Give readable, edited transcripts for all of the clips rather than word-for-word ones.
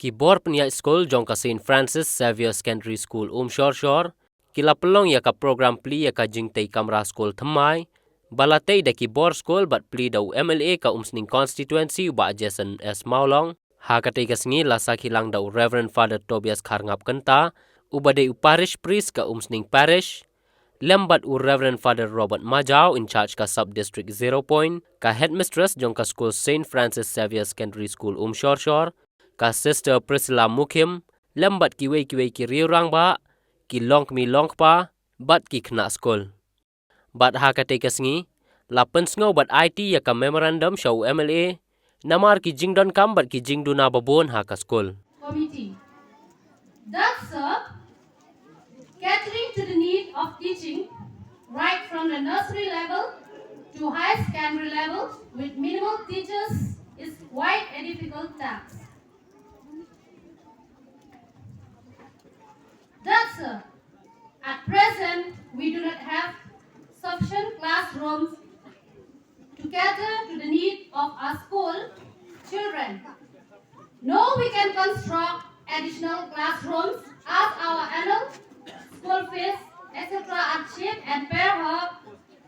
ki bor pnia school jong ka St.Francis Xavier Secondary School Shor-Shor, kila pelong ya ka program Plie ya ka jingtei Kamra School Thymmai, balatei da ki bor school bat Plie da MLA ka sning constituency ba Jason S. Maulong, ha katei ka sngi la sakilang da Reverend Father Tobias Karngap Kenta, ubade parish priest ka sning parish, lembat Reverend Father Robert Majau in charge ka sub-district 0 point, ka headmistress jong ka school St. Francis Xavier Secondary School Shor-Shor, ka Sister Priscilla Mukim, lembat kiwe ki riurang ba, ki long pa, bat ki kena school. Bat ha ka tekas ngi, la pensngau bat IT ya ka memorandum show MLA, namar ki jingdon kam bat ki jingdu na babon ha ka school. Committee. That serve catering to the need of teaching right from the nursery level to high secondary level with minimal teachers is quite a difficult task. That's at present we do not have sufficient classrooms to cater to the need of our school children. No, we can construct additional classrooms as our annual school fees, etc. are cheap and per her,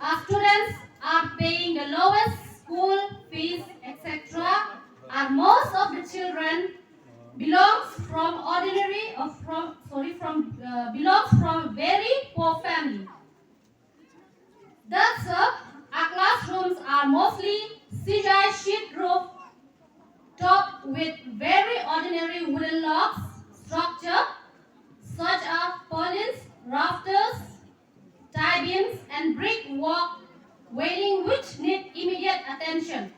our students are paying the lowest school fees, etc. And most of the children belongs from very poor family. Thus, our classrooms are mostly CGI sheet roof topped with very ordinary wooden logs structure such as purlins, rafters, tie beams, and brick walk waiting which need immediate attention.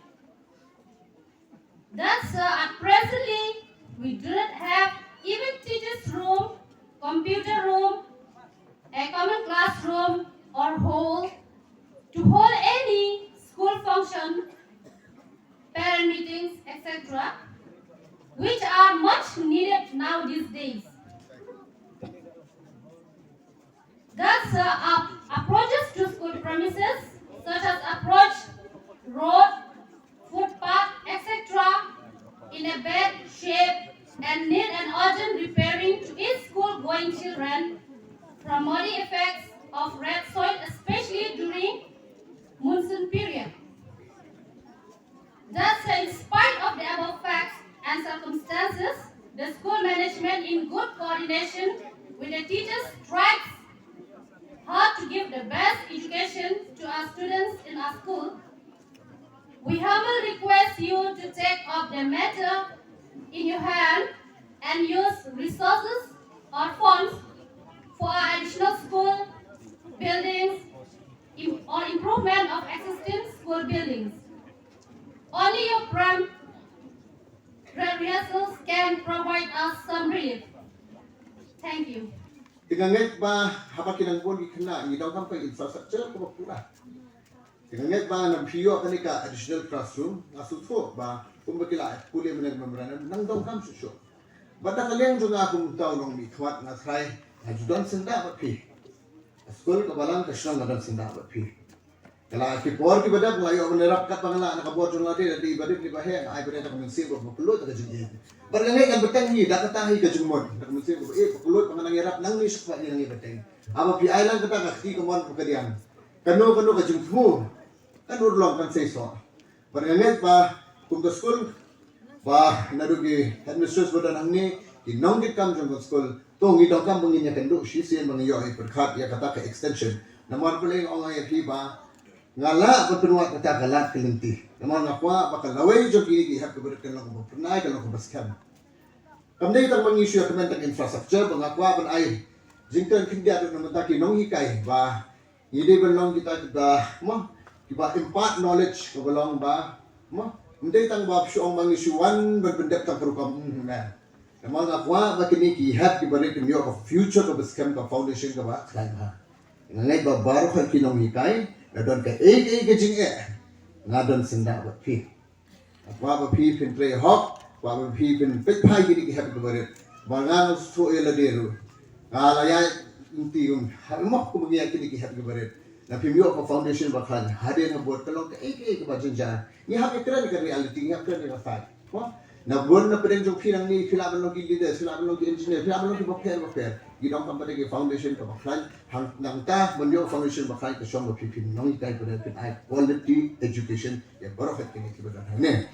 Thus, presently, we do not have even teachers' room, computer room, a common classroom, or hall to hold any school function, parent meetings, etc., which are much needed now these days. Thus, approaches to school premises, such as approach, road, footpath, etc., in a bad shape and need an urgent repairing to each school-going children from muddy effects of red soil, especially during monsoon period. Thus, in spite of the above facts and circumstances, the school management, in good coordination with the teachers, tries hard to give the best education to our students in our school. We humbly request you to take up the matter in your hand and use resources or funds for our additional school buildings or improvement of existing school buildings. Only your prompt rehearsals can provide us some relief. Thank you. Tinganget ba hapakin ang bodi kena ni daw kampai infrastructure ko pula. Tinganget ba ng piyo kanika additional classroom ngasutfo ba kumbakila puli memorandum nang daw kam susyo. Bata kaleng juga akong taw nong mitwat na try ajudan senda ba pi. School ka balang kasang nadan senda ba pi. Kala ki por ki badak layo menerap kat pangala nakabot jung lati di badik di bahe ai bade tak mensi ko perlu tak jeng. Barangay kan beteng ni dak katahi ka jungmon tak mensi ko perlu panganang yarap nang ni sukwa ni nang beteng. Ama pi island kata ka ki ko mon pagadian. Kanu ka jungmu. Kan urlong kan seso. Barangay pa kum school ba nadugi headmistress bodan ang ni inonggit kam jung school tong idong kam benginya kendo sisian mangiyo ai perkat ya kata ka extension. Naman pala yung ongay pi ba ngala berpenuat kata galat kelenti. Namun ngakwa bakal lawai jo kini hak keberkan lang ko pernah kalau ko baskan. Kamdai tang mangisu kementerian infrastruktur pengakwa pen ai jingkan kindia do namataki nong hikai ba ide belong kita mah kiba impart knowledge ko belong ba mah mendai tang bab syong mangisuan berbendap tang program man. Namun ngakwa bakini ki hak keberkan yo of future ko baskan ka foundation ka ba klaim ha. Ngai ba baru kan kinong hikai Nadon ka jing ngadon senda ba pi. Apa ba pi pin play hop, apa ba pi pin pit pai gidi ki happy baret. Bangang so ela deru. Kala ya inti harmo ko magiya kidi ki happy baret. Na pi mio ko foundation ba kan hade na bot kalong ka ba jinja. Ni happy kira ni ka reality ni happy ni ka fact. Mo na buat na pedang jong pinang ni filaban logi leader filaban logi engineer filaban logi baper gidong kam pada ke foundation ka baklan hang nang ta menyo foundation baklan ke shong pipin nong ikai pada pin ai quality education ya barokah kini ki badan ne